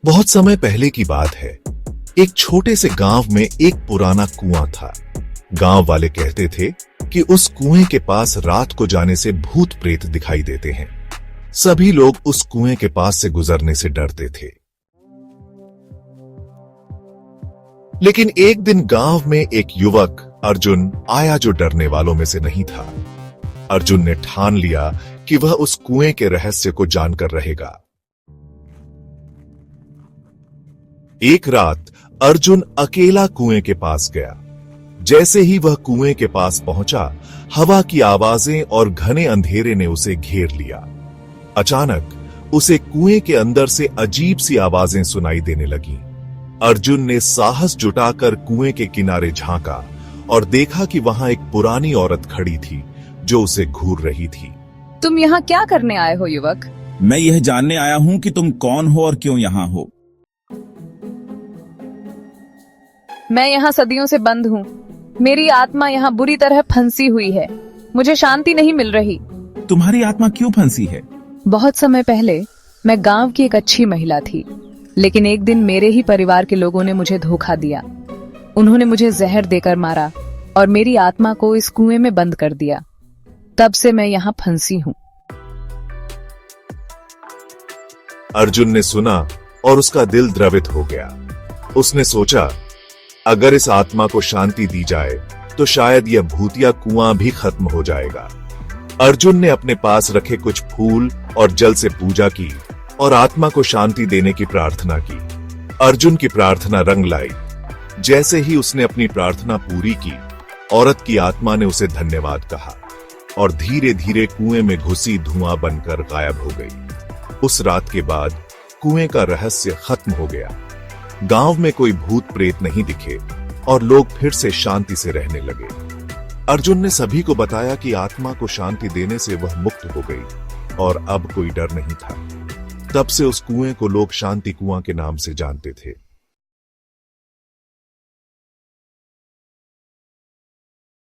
बहुत समय पहले की बात है। एक छोटे से गांव में एक पुराना कुआं था। गांव वाले कहते थे कि उस कुएं के पास रात को जाने से भूत प्रेत दिखाई देते हैं। सभी लोग उस कुएं के पास से गुजरने से डरते थे। लेकिन एक दिन गांव में एक युवक अर्जुन आया जो डरने वालों में से नहीं था। अर्जुन ने ठान लिया कि वह उस कुएं के रहस्य को जानकर रहेगा। एक रात अर्जुन अकेला कुएं के पास गया। जैसे ही वह कुएं के पास पहुंचा, हवा की आवाजें और घने अंधेरे ने उसे घेर लिया। अचानक उसे कुएं के अंदर से अजीब सी आवाजें सुनाई देने लगीं। अर्जुन ने साहस जुटाकर कुएं के किनारे झांका और देखा कि वहां एक पुरानी औरत खड़ी थी जो उसे घूर रही थी। तुम यहाँ क्या करने आए हो युवक? मैं यह जानने आया हूँ कि तुम कौन हो और क्यों यहाँ हो। मैं यहाँ सदियों से बंद हूँ। मेरी आत्मा यहाँ बुरी तरह फंसी हुई है। मुझे शांति नहीं मिल रही। तुम्हारी आत्मा क्यों फंसी है? बहुत समय पहले मैं गांव की एक अच्छी महिला थी, लेकिन एक दिन मेरे ही परिवार के लोगों ने मुझे धोखा दिया। उन्होंने मुझे जहर देकर मारा और मेरी आत्मा को इस कुएं में बंद कर दिया। तब से मैं यहाँ फंसी हूँ। अर्जुन ने सुना और उसका दिल द्रवित हो गया। उसने सोचा, अगर इस आत्मा को शांति दी जाए तो शायद यह भूतिया कुआं भी खत्म हो जाएगा। अर्जुन ने अपने पास रखे कुछ फूल और जल से पूजा की और आत्मा को शांति देने की प्रार्थना की। अर्जुन की प्रार्थना रंग लाई। जैसे ही उसने अपनी प्रार्थना पूरी की, औरत की आत्मा ने उसे धन्यवाद कहा और धीरे धीरे कुएं में घुसी धुआं बनकर गायब हो गई। उस रात के बाद कुएं का रहस्य खत्म हो गया। गांव में कोई भूत प्रेत नहीं दिखे और लोग फिर से शांति से रहने लगे। अर्जुन ने सभी को बताया कि आत्मा को शांति देने से वह मुक्त हो गई और अब कोई डर नहीं था। तब से उस कुएं को लोग शांति कुआं के नाम से जानते थे।